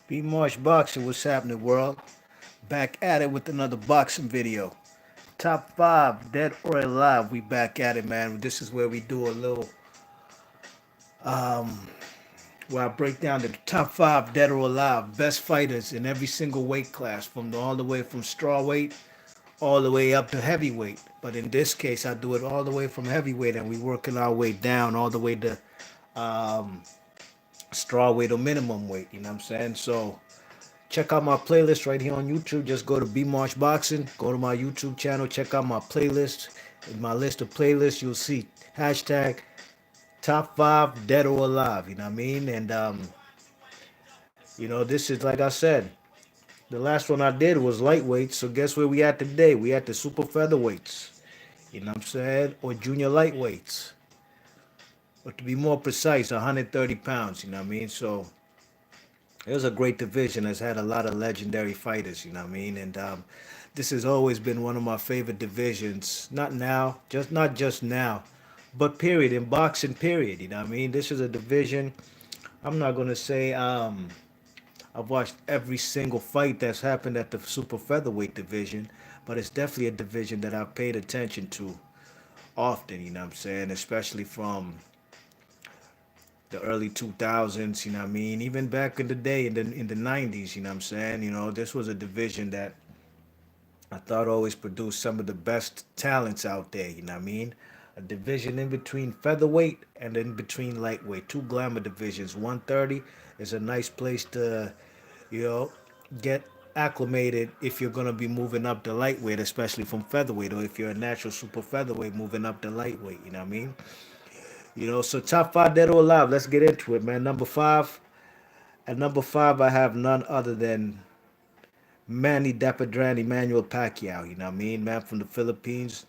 B Marsh Boxing, what's happening, world? Back at it with another boxing video. Top five, dead or alive. We back at it, man. This is where we do a little, where I break down the top five, dead or alive, best fighters in every single weight class, from all the way from strawweight all the way up to heavyweight. But in this case, I do it all the way from heavyweight, and we working our way down all the way to strawweight or minimum weight. You know what I'm saying? So check out my playlist right here on YouTube. Just go to B Marsh Boxing. Go to my YouTube channel. Check out my playlist. In my list of playlists, you'll see hashtag top five dead or alive. You know what I mean? And this is like I said. The last one I did was lightweight. So guess where we at today? We at the super featherweights. You know what I'm saying? Or junior lightweights. Or to be more precise, 130 pounds. You know what I mean? So it was a great division that's had a lot of legendary fighters, you know what I mean? And this has always been one of my favorite divisions. Not now, just not just now, but period, in boxing, period, you know what I mean? This is a division, I'm not going to say I've watched every single fight that's happened at the super featherweight division, but it's definitely a division that I've paid attention to often, you know what I'm saying? Especially from the early 2000s, you know what I mean? Even back in the day in the 90s, you know what I'm saying? This was a division that I thought always produced some of the best talents out there, you know what I mean? A division in between featherweight and in between lightweight, two glamour divisions. 130 is a nice place to, you know, get acclimated if you're going to be moving up to lightweight, especially from featherweight, or if you're a natural super featherweight moving up to lightweight, you know what I mean? So top five dead or alive. Let's get into it, man. Number five. At number five, I have none other than Manny Dapadrani, Emmanuel Pacquiao. You know what I mean? Man from the Philippines.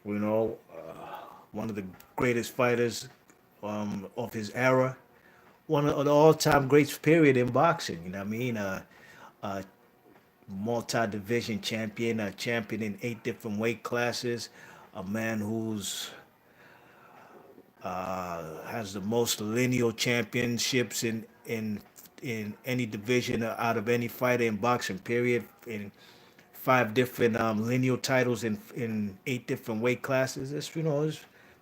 You know, one of the greatest fighters of his era. One of the all-time greats, period, in boxing. You know what I mean? A multi-division champion, a champion in 8 different weight classes. A man who's has the most lineal championships in any division out of any fighter in boxing. Period. In 5 different lineal titles in 8 different weight classes.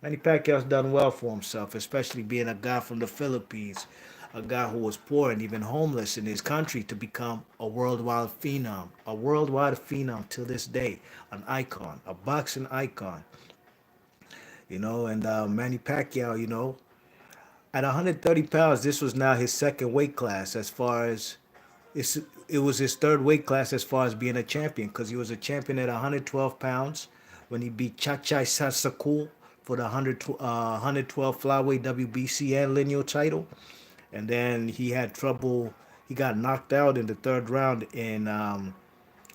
Manny Pacquiao's done well for himself, especially being a guy from the Philippines, a guy who was poor and even homeless in his country to become a worldwide phenom till this day, an icon, a boxing icon. And Manny Pacquiao, at 130 pounds, this was now his second weight class as far as it's, it was his third weight class as far as being a champion because he was a champion at 112 pounds when he beat Chachai Sasakul for the 112 flyweight WBC and lineal title. And then he had trouble. He got knocked out in the third round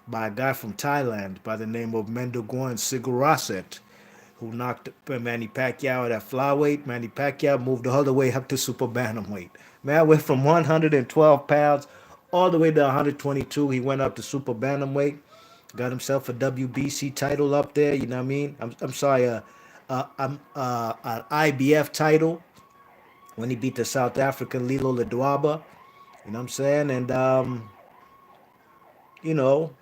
by a guy from Thailand by the name of Mendogoan Siguraset, who knocked Manny Pacquiao at flyweight. Manny Pacquiao moved all the way up to super bantamweight. Man went from 112 pounds all the way to 122. He went up to super bantamweight, got himself a WBC title up there. You know what I mean? I'm sorry, an IBF title when he beat the South African Lilo Ledwaba. You know what I'm saying? And you know,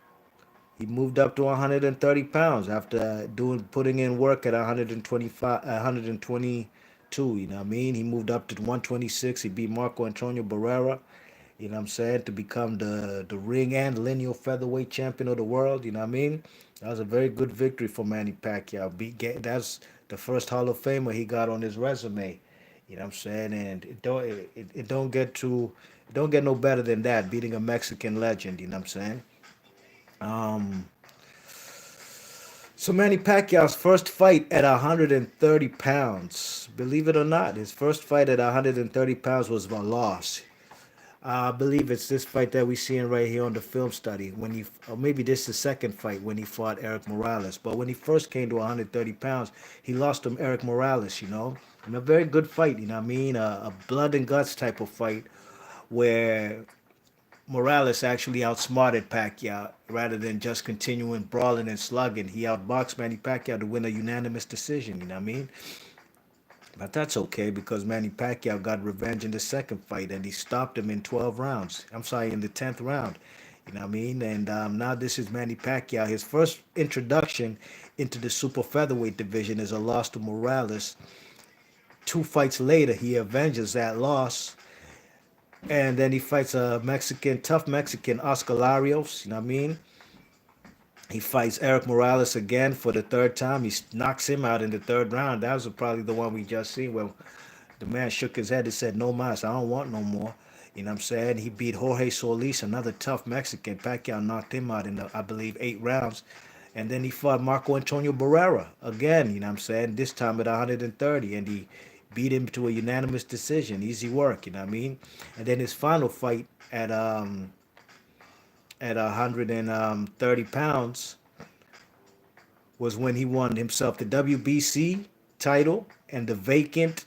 he moved up to 130 pounds after putting in work at 125, 122. You know what I mean? He moved up to 126. He beat Marco Antonio Barrera. You know what I'm saying? To become the ring and lineal featherweight champion of the world. You know what I mean? That was a very good victory for Manny Pacquiao. That's the first Hall of Famer he got on his resume. You know what I'm saying? And it don't get no better than that. Beating a Mexican legend. You know what I'm saying? Um, So Manny Pacquiao's first fight at 130 pounds, believe it or not, his first fight at 130 pounds was a loss. I believe it's this fight that we're seeing right here on the film study. Or maybe this is the second fight when he fought Eric Morales. But when he first came to 130 pounds, he lost to Eric Morales. In a very good fight. You know what I mean? A blood and guts type of fight where Morales actually outsmarted Pacquiao rather than just continuing brawling and slugging. He outboxed Manny Pacquiao to win a unanimous decision. You know what I mean? But that's okay because Manny Pacquiao got revenge in the second fight and he stopped him in 12 rounds. I'm sorry, in the 10th round. You know what I mean? And now this is Manny Pacquiao. His first introduction into the super featherweight division is a loss to Morales. Two fights later, he avenges that loss. And then he fights a Mexican, tough Mexican, Oscar Larios. You know what I mean? He fights Eric Morales again for the third time. He knocks him out in the third round. That was probably the one we just seen where the man shook his head and said, "No mas, I don't want no more." You know what I'm saying? He beat Jorge Solis, another tough Mexican. Pacquiao knocked him out in, I believe, 8 rounds. And then he fought Marco Antonio Barrera again, you know what I'm saying? This time at 130, and he beat him to a unanimous decision. Easy work, you know what I mean? And then his final fight at 130 pounds was when he won himself the WBC title and the vacant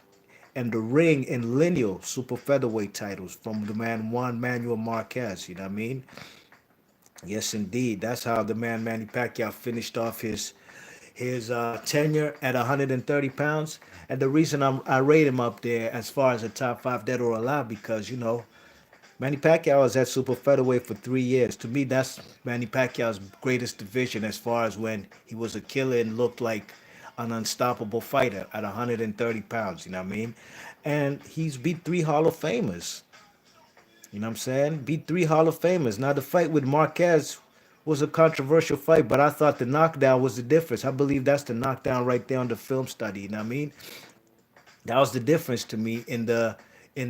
and the ring and lineal super featherweight titles from the man Juan Manuel Marquez. You know what I mean? Yes, indeed. That's how the man Manny Pacquiao finished off his tenure at 130 pounds. And the reason I rate him up there as far as a top five dead or alive because Manny Pacquiao was at super featherweight for 3 years. To me, that's Manny Pacquiao's greatest division as far as when he was a killer and looked like an unstoppable fighter at 130 pounds. You know what I mean? And he's beat three Hall of Famers. You know what I'm saying? Beat three Hall of Famers. Now, the fight with Marquez was a controversial fight, but I thought the knockdown was the difference. I believe that's the knockdown right there on the film study. You know what I mean? That was the difference to me in the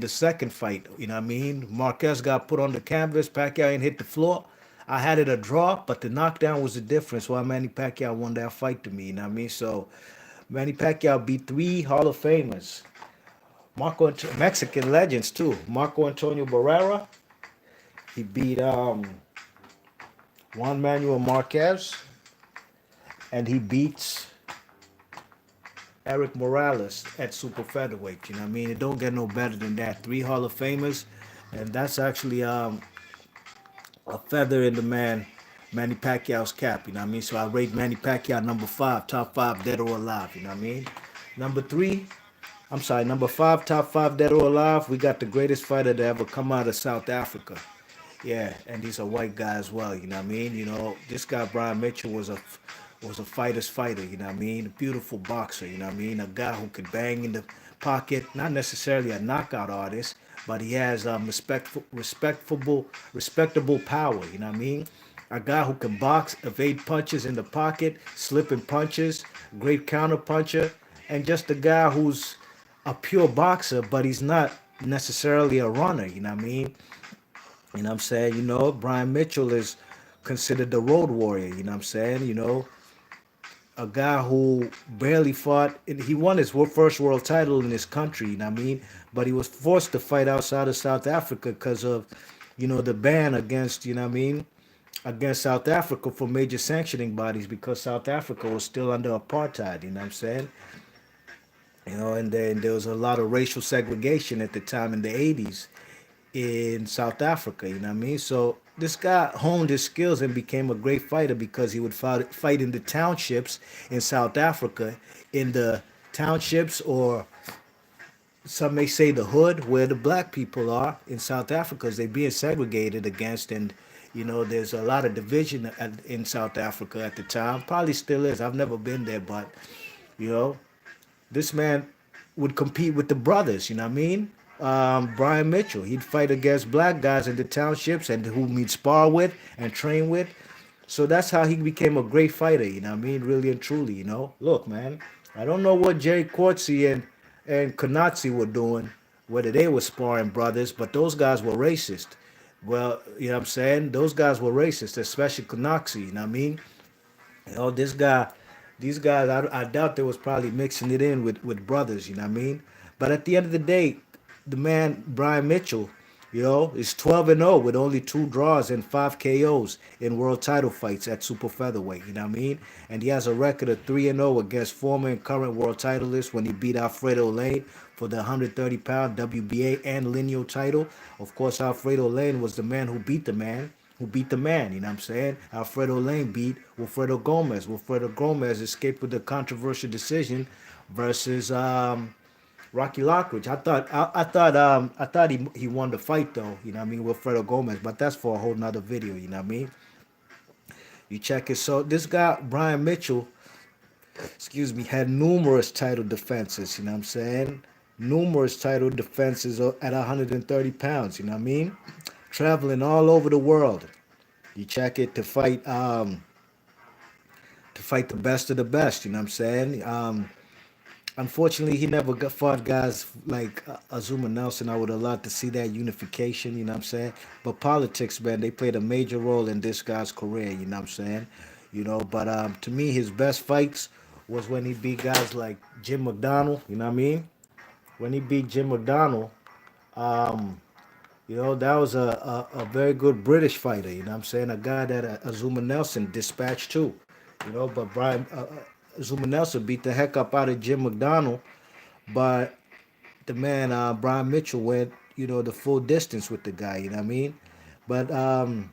second fight. You know what I mean? Marquez got put on the canvas, Pacquiao ain't hit the floor. I had it a draw, but the knockdown was the difference. Why Manny Pacquiao won that fight to me. You know what I mean? So Manny Pacquiao beat three Hall of Famers. Mexican legends too. Marco Antonio Barrera. He beat Juan Manuel Marquez, and he beats Eric Morales at super featherweight. You know what I mean? It don't get no better than that. Three Hall of Famers, and that's actually a feather in the man Manny Pacquiao's cap. You know what I mean? So I rate Manny Pacquiao number five, top five dead or alive. You know what I mean? Number three, I'm sorry, number five, top five dead or alive. We got the greatest fighter to ever come out of South Africa. Yeah, and he's a white guy as well. You know what I mean? This guy Brian Mitchell was a fighter's fighter. You know what I mean? A beautiful boxer. You know what I mean? A guy who could bang in the pocket. Not necessarily a knockout artist, but he has respectable power. You know what I mean? A guy who can box, evade punches in the pocket, slipping punches, great counter puncher, and just a guy who's a pure boxer, but he's not necessarily a runner. You know what I mean? You know what I'm saying? Brian Mitchell is considered the road warrior. You know what I'm saying? A guy who barely fought. He won his first world title in his country, you know what I mean? But he was forced to fight outside of South Africa because of, the ban against, you know what I mean? Against South Africa for major sanctioning bodies because South Africa was still under apartheid, you know what I'm saying? And then there was a lot of racial segregation at the time in the 80s in South Africa, you know what I mean? So this guy honed his skills and became a great fighter because he would fight in the townships in South Africa, in the townships, or some may say the hood, where the black people are in South Africa, because they're being segregated against. And there's a lot of division in South Africa at the time. Probably still is. I've never been there, but you know this man would compete with the brothers, you know what I mean? Brian Mitchell, he'd fight against black guys in the townships and whom he'd spar with and train with. So that's how he became a great fighter, you know what I mean? Really and truly, Look, man, I don't know what Jay Cortsy and Konatsi were doing, whether they were sparring brothers, but those guys were racist. Well, you know what I'm saying? Those guys were racist, especially Konatsi, you know what I mean? This guy, these guys, I doubt they was probably mixing it in with brothers, you know what I mean? But at the end of the day, the man, Brian Mitchell, is 12-0 with only two draws and five KOs in world title fights at super featherweight, you know what I mean? And he has a record of 3-0 against former and current world titleists when he beat Alfredo Lane for the 130-pound WBA and lineal title. Of course, Alfredo Lane was the man who beat the man, you know what I'm saying? Alfredo Lane beat Wilfredo Gomez. Wilfredo Gomez escaped with a controversial decision versus Rocky Lockridge. I thought he won the fight though. You know what I mean, with Fredo Gomez, but that's for a whole nother video. You know what I mean. You check it. So this guy Brian Mitchell, excuse me, had numerous title defenses. You know what I'm saying? Numerous title defenses at 130 pounds. You know what I mean? Traveling all over the world. You check it to fight the best of the best. You know what I'm saying? Unfortunately, he never fought guys like Azuma Nelson. I would have loved to see that unification, you know what I'm saying? But politics, man, they played a major role in this guy's career, you know what I'm saying? But to me, his best fights was when he beat guys like Jim McDonnell, you know what I mean? When he beat Jim McDonnell, um, that was a very good British fighter, you know what I'm saying? A guy that Azuma Nelson dispatched too, but Azuma Nelson beat the heck up out of Jim McDonnell, but the man Brian Mitchell went, the full distance with the guy. You know what I mean? But I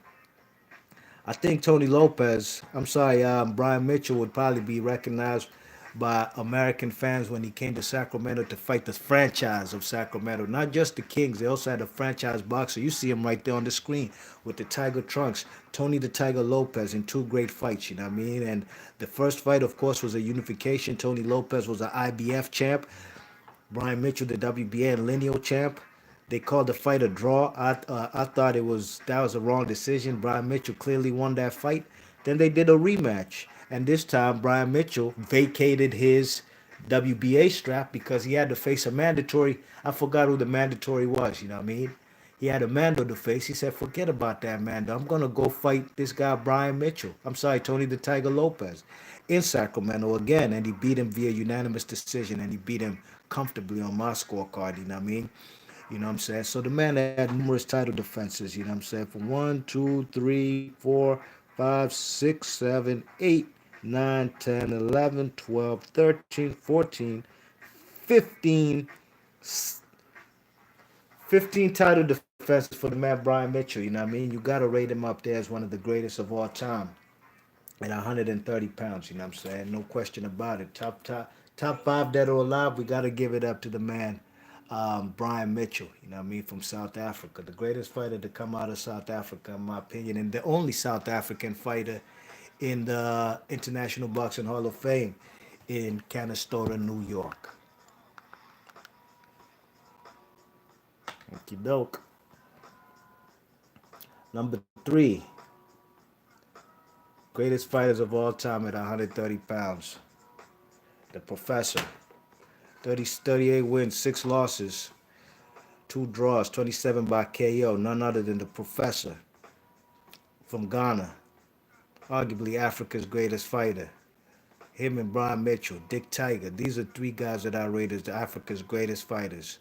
think Tony Lopez. I'm sorry, Brian Mitchell would probably be recognized by American fans when he came to Sacramento to fight the franchise of Sacramento, not just the Kings. They also had a franchise boxer. You see him right there on the screen with the Tiger trunks, Tony the Tiger Lopez, in two great fights. You know what I mean? And the first fight, of course, was a unification. Tony Lopez was an IBF champ. Brian Mitchell, the WBA and lineal champ. They called the fight a draw. I thought that was a wrong decision. Brian Mitchell clearly won that fight. Then they did a rematch, and this time Brian Mitchell vacated his WBA strap because he had to face a mandatory. I forgot who the mandatory was. You know what I mean? He had a Mando to face. He said, "Forget about that, Mando. I'm gonna go fight this guy Brian Mitchell. I'm sorry, Tony the Tiger Lopez, in Sacramento again." And he beat him via unanimous decision, and he beat him comfortably on my scorecard. You know what I mean? You know what I'm saying? So the man had numerous title defenses, you know what I'm saying? From 15 title defenses for the man Brian Mitchell. You know what I mean? You got to rate him up there as one of the greatest of all time at 130 pounds. You know what I'm saying? No question about it. Top five dead or alive. We got to give it up to the man, Brian Mitchell. You know what I mean? From South Africa, the greatest fighter to come out of South Africa, in my opinion, and the only South African fighter in the International Boxing Hall of Fame in Canastota, New York. Okie doke. Number three, greatest fighters of all time at 130 pounds. The Professor. 38 wins, 6 losses, 2 draws, 27 by KO. None other than the Professor from Ghana. Arguably Africa's greatest fighter. Him and Brian Mitchell, Dick Tiger. These are 3 guys that I rate as Africa's greatest fighters.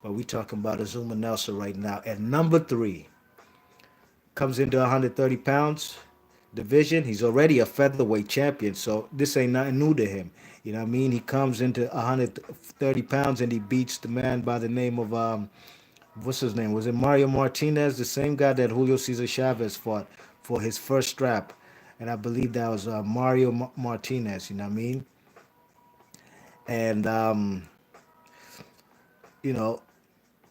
But we talking about Azuma Nelson right now. At number 3, comes into 130 pounds division. He's already a featherweight champion, so this ain't nothing new to him. You know what I mean? He comes into 130 pounds and he beats the man by the name of what's his name? Was it Mario Martinez, the same guy that Julio Cesar Chavez fought for his first strap? And I believe that was Mario Martinez. You know what I mean? And you know,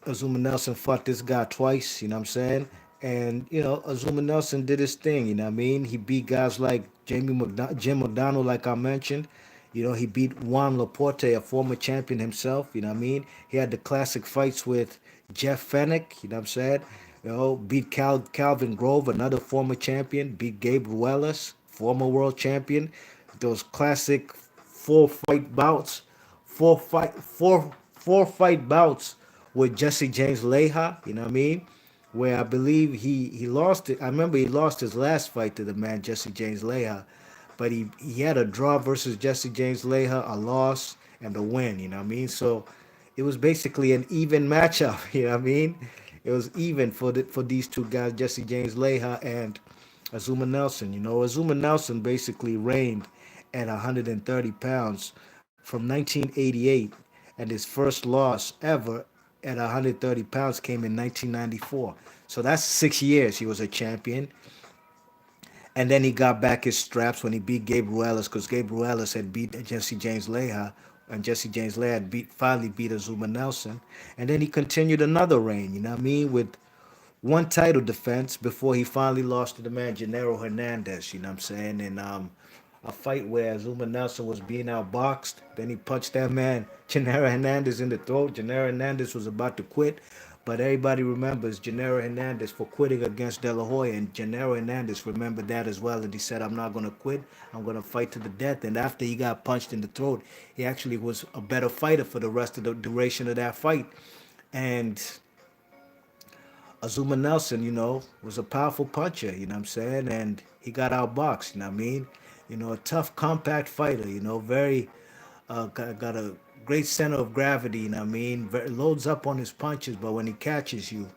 Azuma Nelson fought this guy twice, you know what I'm saying? And, Azuma Nelson did his thing, you know what I mean? He beat guys like Jim McDonnell, like I mentioned. He beat Juan Laporte, a former champion himself, you know what I mean? He had the classic fights with Jeff Fennick, you know what I'm saying? Beat Calvin Grove, another former champion. Beat Gabe Ruelas, former world champion. Those classic four-fight bouts, four fight bouts with Jesse James Leija, you know what I mean? Where I believe he lost it. I remember he lost his last fight to the man Jesse James Leija, but he had a draw versus Jesse James Leija, a loss, and a win, you know what I mean? So it was basically an even matchup, you know what I mean? It was even for these 2 guys, Jesse James Leija and Azuma Nelson. Azuma Nelson basically reigned at 130 pounds from 1988, and his first loss ever at 130 pounds came in 1994. So that's 6 years he was a champion. And then he got back his straps when he beat Gabe Ruelas, because Gabe Ruelas had beat Jesse James Leija and Jesse James Ladd finally beat Azuma Nelson, and then he continued another reign. You know what I mean, with one title defense before he finally lost to the man Gennaro Hernandez. You know what I'm saying? And a fight where Azuma Nelson was being outboxed. Then he punched that man Gennaro Hernandez in the throat. Gennaro Hernandez was about to quit, but everybody remembers Gennaro Hernandez for quitting against De La Hoya, and Gennaro Hernandez remembered that as well. And he said, "I'm not going to quit. I'm going to fight to the death." And after he got punched in the throat, he actually was a better fighter for the rest of the duration of that fight. And Azuma Nelson, was a powerful puncher, you know what I'm saying? And he got outboxed, you know what I mean? A tough, compact fighter, very, got a great center of gravity, you know what I mean? Loads up on his punches, but when he catches you,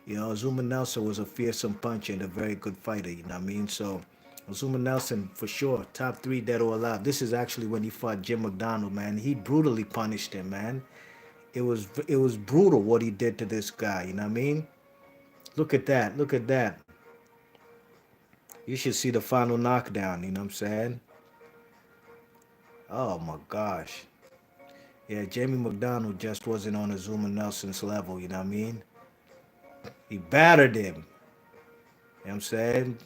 Azuma Nelson was a fearsome puncher and a very good fighter, you know what I mean? So, Azuma Nelson, for sure, top three dead or alive. This is actually when he fought Jim McDonald, man. He brutally punished him, man. It was brutal what he did to this guy, you know what I mean? Look at that. Look at that. You should see the final knockdown, you know what I'm saying? Oh my gosh. Yeah, Jamie McDonald just wasn't on Azuma Nelson's level, you know what I mean? He battered him. You know what I'm saying?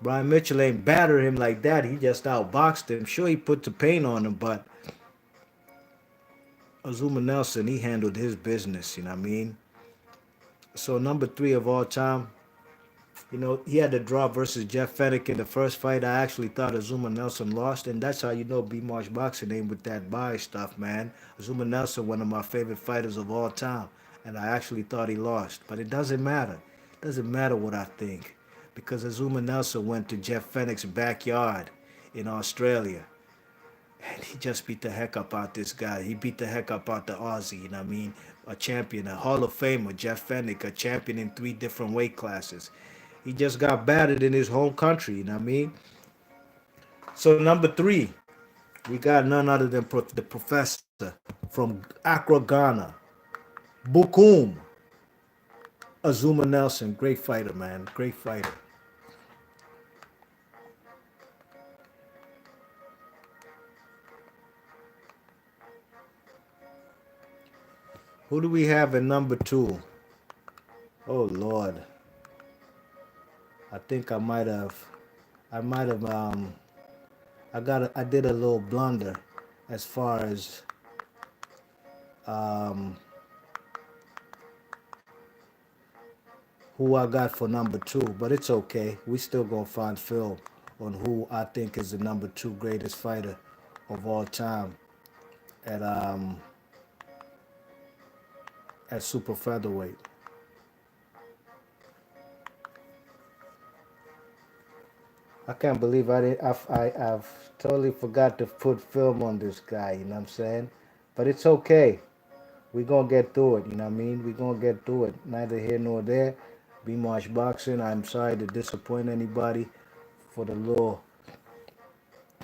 Brian Mitchell ain't battered him like that. He just outboxed him. Sure, he put the pain on him, but Azuma Nelson, he handled his business, you know what I mean? So, number three of all time, he had a draw versus Jeff Fennick in the first fight. I actually thought Azuma Nelson lost, and that's how you know B Marsh Boxing ain't with that bias stuff, man. Azuma Nelson, one of my favorite fighters of all time, and I actually thought he lost. But it doesn't matter. It doesn't matter what I think, because Azuma Nelson went to Jeff Fennick's backyard in Australia, and he just beat the heck up out this guy. He beat the heck up out the Aussie, you know what I mean? A champion, a Hall of Famer, Jeff Fennick, a champion in three different weight classes. He just got battered in his home country, you know what I mean? So number three, we got none other than the professor from Accra, Ghana, Bukum, Azuma Nelson. Great fighter, man. Great fighter. Who do we have in number two? Oh Lord. I think I might have I did a little blunder as far as um who I got for number two, but it's okay. We still gonna find film on who I think is the number two greatest fighter of all time at at super featherweight. I can't believe I didn't. I've totally forgot to put film on this guy. You know what I'm saying? But it's okay. We gonna get through it. You know what I mean? We gonna get through it. Neither here nor there. B Marsh Boxing. I'm sorry to disappoint anybody for the little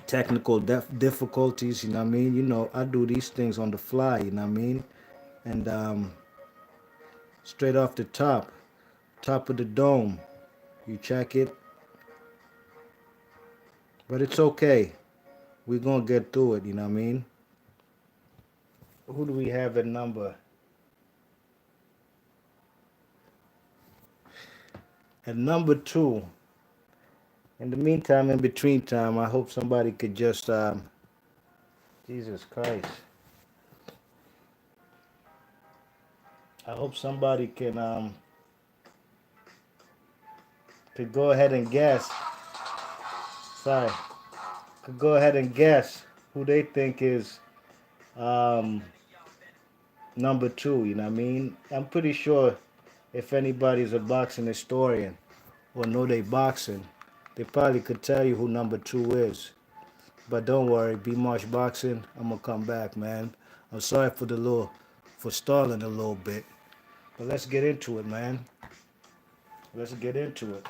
technical difficulties. You know what I mean? I do these things on the fly. You know what I mean? And straight off the top of the dome, you check it. But it's okay. We gonna get through it. You know what I mean? Who do we have at number? At number two. In the meantime, in between time, I hope somebody could just Jesus Christ. I hope somebody could go ahead and guess. Sorry, could go ahead and guess who they think is um, number two. You know what I mean? I'm pretty sure if anybody's a boxing historian or know they boxing, they probably could tell you who number two is. But don't worry, B Marsh Boxing, I'm gonna come back, man. I'm sorry for stalling a little bit. But let's get into it, man. Let's get into it.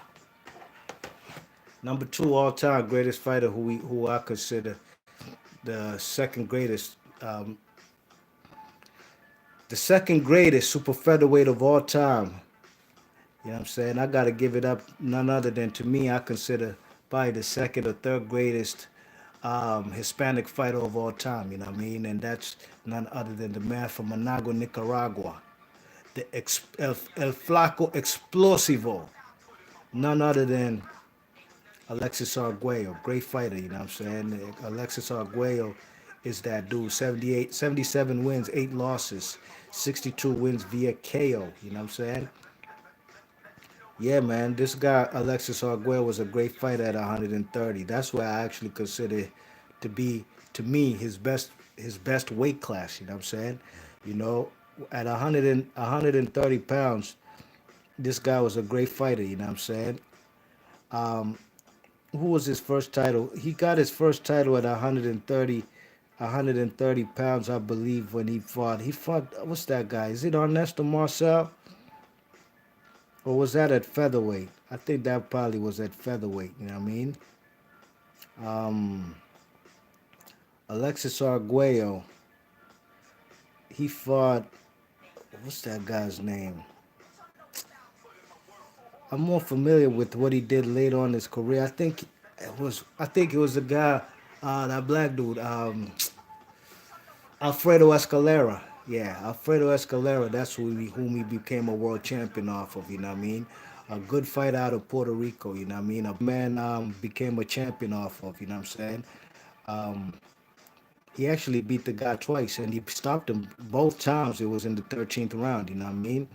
Number two all time greatest fighter who I consider the second greatest the second greatest super featherweight of all time. You know what I'm saying? I gotta give it up none other than to me I consider probably the second or third greatest Hispanic fighter of all time, you know what I mean? And that's none other than the man from Managua, Nicaragua, El Flaco Explosivo, none other than Alexis Arguello, great fighter, you know what I'm saying? Alexis Arguello is that dude, 78, 77 wins, 8 losses, 62 wins via KO, you know what I'm saying? Yeah, man, this guy Alexis Arguello was a great fighter at 130. That's why I actually consider to be, to me, his best weight class. You know what I'm saying? You know, at 130 pounds, this guy was a great fighter. You know what I'm saying? Who was his first title? He got his first title at 130 pounds, I believe, when he fought. He fought, what's that guy? Is it Ernesto Marcel? Or was that at featherweight? I think that probably was at featherweight. You know what I mean? Alexis Arguello, he fought. What's that guy's name? I'm more familiar with what he did later on in his career. I think it was. I think it was the guy, that black dude, Alfredo Escalera. Yeah, Alfredo Escalera. That's whom he became a world champion off of. You know what I mean? A good fight out of Puerto Rico. You know what I mean? A man became a champion off of. You know what I'm saying? He actually beat the guy twice, and he stopped him both times. It was in the 13th round. You know what I mean?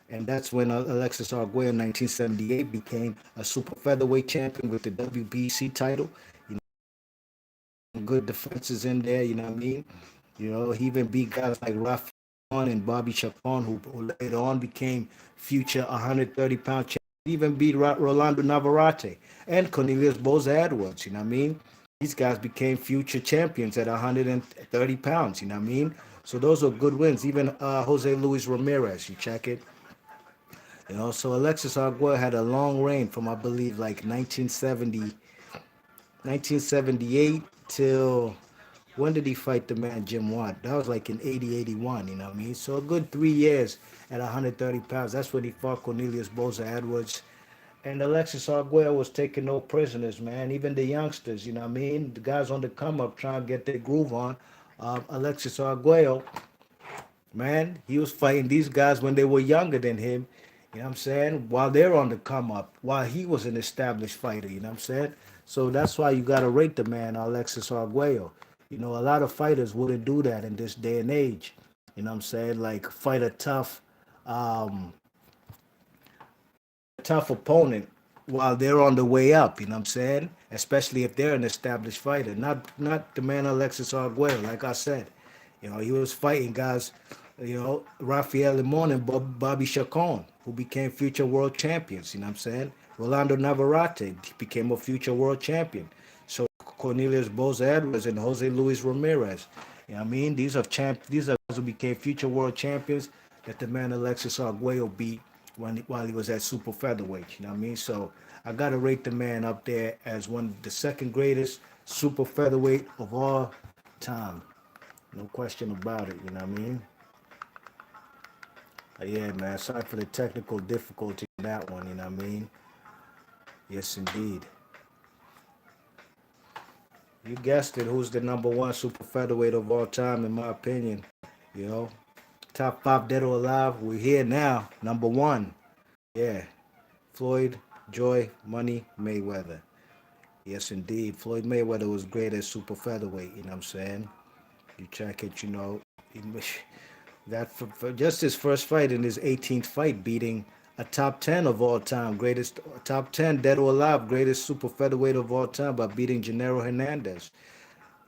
And that's when Alexis Arguello in 1978 became a super featherweight champion with the WBC title. You know, good defenses in there. You know what I mean? You know, he even beat guys like Rafael and Bobby Chacon, who later on became future 130-pound champion. He even beat Rolando Navarrete and Cornelius Boza Edwards. You know what I mean? These guys became future champions at 130 pounds. You know what I mean? So those are good wins. Even Jose Luis Ramirez, you check it. You know, so Alexis Arguello had a long reign from, I believe, like 1978 till, when did he fight the man Jim Watt? That was like in 80, 81, you know what I mean? So a good 3 years at 130 pounds. That's when he fought Cornelius Boza Edwards. And Alexis Arguello was taking no prisoners, man. Even the youngsters, you know what I mean? The guys on the come up trying to get their groove on. Alexis Arguello, man, he was fighting these guys when they were younger than him. You know what I'm saying? While they're on the come up, while he was an established fighter. You know what I'm saying? So that's why you got to rate the man, Alexis Arguello. You know, a lot of fighters wouldn't do that in this day and age. You know what I'm saying? Like fight a tough opponent while they're on the way up, you know what I'm saying? Especially if they're an established fighter. Not the man Alexis Arguello, like I said. You know, he was fighting guys, Rafael Limon and Bobby Chacon, who became future world champions, you know what I'm saying? Rolando Navarrete became a future world champion. So Cornelius Boza Edwards and Jose Luis Ramirez. You know what I mean? These are guys who became future world champions that the man Alexis Arguello beat while he was at super featherweight. You know what I mean? So I gotta rate the man up there as one of the second greatest super featherweight of all time. No question about it. You know what I mean? Yeah, man. Sorry for the technical difficulty in that one. You know what I mean? Yes, indeed. You guessed it. Who's the number one super featherweight of all time, in my opinion? You know, top five dead or alive. We're here now. Number one. Yeah. Floyd, Joy, Money, Mayweather. Yes, indeed. Floyd Mayweather was great at super featherweight. You know what I'm saying? You check it, he, that for just his first fight in his 18th fight, beating a top 10 of all time, greatest top 10 dead or alive, greatest super featherweight of all time by beating Gennaro Hernandez.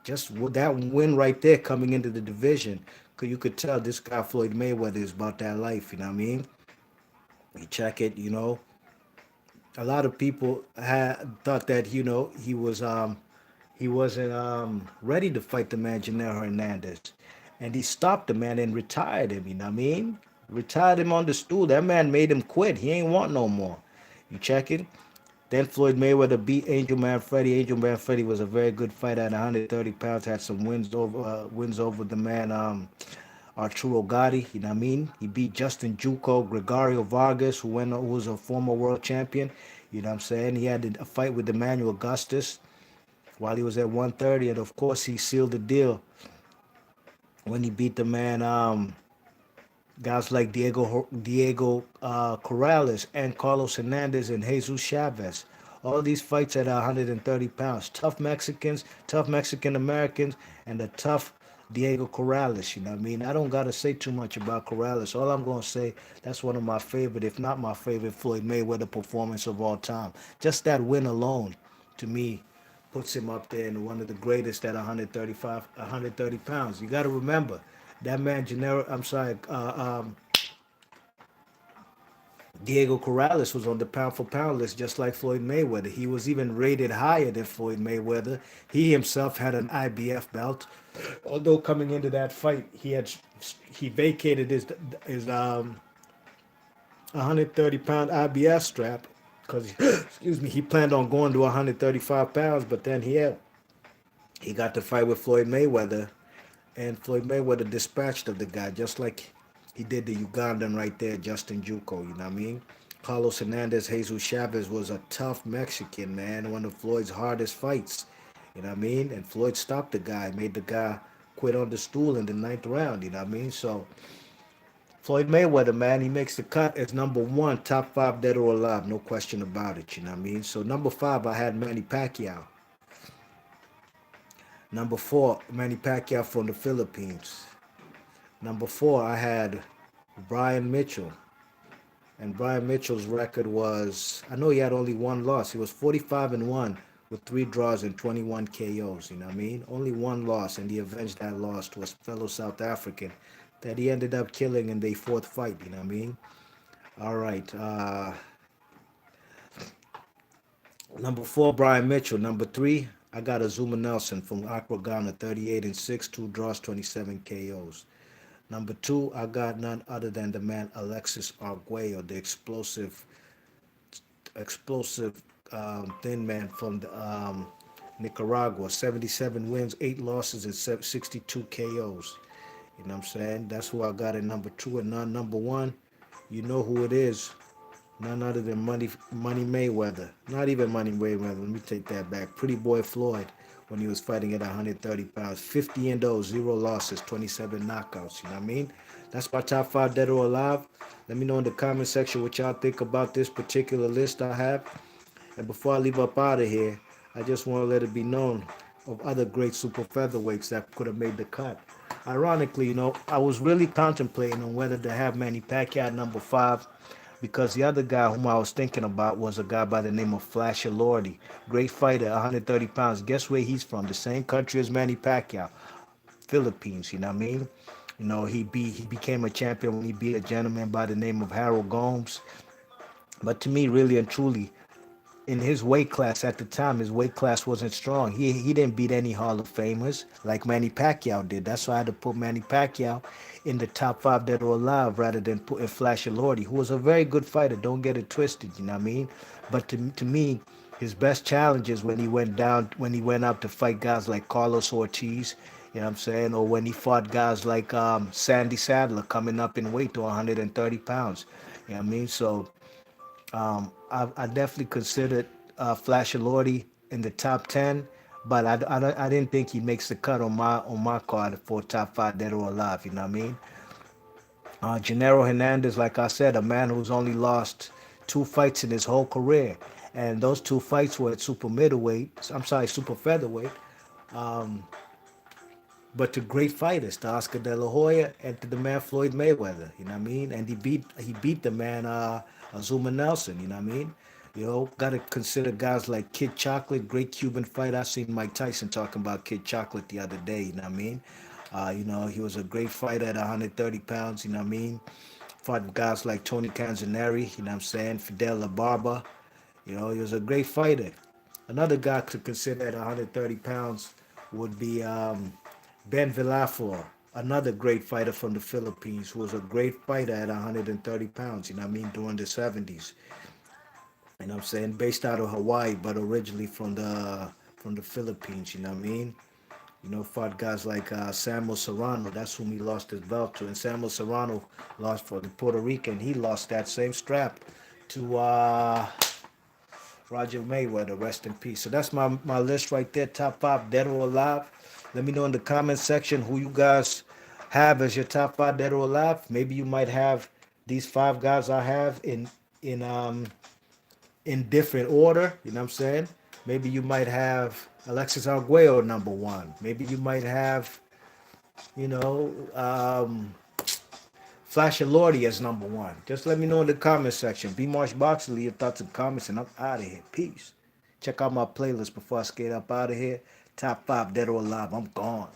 Just with that win right there coming into the division, you could tell this guy Floyd Mayweather is about that life. You know what I mean? You check it. A lot of people had thought that he wasn't ready to fight the man Gennaro Hernandez, and he stopped the man and retired him. You know what I mean? Retired him on the stool. That man made him quit. He ain't want no more. You check it. Then Floyd Mayweather beat Angel Manfredi. Angel Manfredi was a very good fighter at 130 pounds. Had some wins over the man Arturo Gatti. You know what I mean? He beat Justin Juco, Gregorio Vargas, who was a former world champion. You know what I'm saying? He had a fight with Emmanuel Augustus, while he was at 130, and of course he sealed the deal when he beat the man guys like Diego Corrales and Carlos Hernandez and Jesus Chavez. All these fights at 130 pounds. Tough Mexicans, tough Mexican Americans, and the tough Diego Corrales. You know what I mean? I don't got to say too much about Corrales. All I'm going to say, that's one of my favorite, if not my favorite, Floyd Mayweather performance of all time. Just that win alone, to me, puts him up there in one of the greatest at 130 pounds. You got to remember, that man, Diego Corrales was on the pound for pound list just like Floyd Mayweather. He was even rated higher than Floyd Mayweather. He himself had an IBF belt. Although coming into that fight, he vacated his 130-pound IBF strap because excuse me, he planned on going to 135 pounds, but then he got to fight with Floyd Mayweather, and Floyd Mayweather dispatched of the guy just like he did the Ugandan right there, Justin Juco. You know what I mean? Carlos Hernandez, Jesus Chavez was a tough Mexican, man. One of Floyd's hardest fights. You know what I mean? And Floyd stopped the guy, made the guy quit on the stool in the ninth round. You know what I mean? So Floyd Mayweather, man, he makes the cut as number one, top five dead or alive, no question about it. You know what I mean? So number five, I had Manny Pacquiao. Number four, Manny Pacquiao from the Philippines. Number four, I had Brian Mitchell. And Brian Mitchell's record was, I know he had only one loss. He was 45 and 1 with three draws and 21 KOs. You know what I mean? Only one loss, and he avenged that loss to a fellow South African that he ended up killing in their fourth fight. You know what I mean? All right. Number four, Brian Mitchell. Number three, I got Azuma Nelson from Accra, Ghana, 38 and 6, two draws, 27 KOs. Number two, I got none other than the man Alexis Arguello, the explosive thin man from Nicaragua. 77 wins, 8 losses, and 62 KOs. You know what I'm saying? That's who I got at number two, and number one. You know who it is. None other than Money Mayweather. Not even Money Mayweather. Let me take that back. Pretty Boy Floyd when he was fighting at 130 pounds. 50 and 0, 0 losses, 27 knockouts. You know what I mean? That's my top five dead or alive. Let me know in the comment section what y'all think about this particular list I have. And before I leave up out of here, I just want to let it be known of other great super featherweights that could have made the cut. Ironically, I was really contemplating on whether to have Manny Pacquiao at number five because the other guy whom I was thinking about was a guy by the name of Flasher Lordy. Great fighter, 130 pounds. Guess where he's from? The same country as Manny Pacquiao, Philippines. You know what I mean? He became a champion when he beat a gentleman by the name of Harold Gomes. But to me, really and truly, in his weight class at the time, his weight class wasn't strong. He didn't beat any Hall of Famers like Manny Pacquiao did. That's why I had to put Manny Pacquiao in the top five dead or alive rather than putting Flasher Lordy, who was a very good fighter. Don't get it twisted, you know what I mean? But to me, his best challenges when he went up to fight guys like Carlos Ortiz, you know what I'm saying, or when he fought guys like Sandy Sadler coming up in weight to 130 pounds. You know what I mean? So I definitely considered Flash Lordy in the top 10, but I didn't think he makes the cut on my card for top five dead or alive. You know what I mean? Gennaro Hernandez, like I said, a man who's only lost two fights in his whole career, and those two fights were at super middleweight. I'm sorry, super featherweight. But to great fighters, to Oscar De La Hoya and to the man Floyd Mayweather, you know what I mean? And he beat the man Azuma Nelson, you know what I mean? Gotta consider guys like Kid Chocolate, great Cuban fighter. I seen Mike Tyson talking about Kid Chocolate the other day, you know what I mean? He was a great fighter at 130 pounds, you know what I mean? Fought guys like Tony Canzoneri, you know what I'm saying? Fidel La Barba, he was a great fighter. Another guy to consider at 130 pounds would be Ben Villaflor, another great fighter from the Philippines, who was a great fighter at 130 pounds, you know what I mean, during the 70s. You know what I'm saying? Based out of Hawaii, but originally from the Philippines, you know what I mean? Fought guys like Samuel Serrano. That's whom he lost his belt to. And Samuel Serrano lost for the Puerto Rican. He lost that same strap to Roger Mayweather, rest in peace. So that's my list right there, top five dead or alive. Let me know in the comment section who you guys have as your top five dead or alive. Maybe you might have these five guys I have in um in different order. You know what I'm saying? Maybe you might have Alexis Arguello number one. Maybe you might have, you know, Flash and Lordy as number one. Just let me know in the comment section. B Marsh Boxer, leave your thoughts and comments, and I'm out of here. Peace. Check out my playlist before I skate up out of here. Top five dead or alive. I'm gone.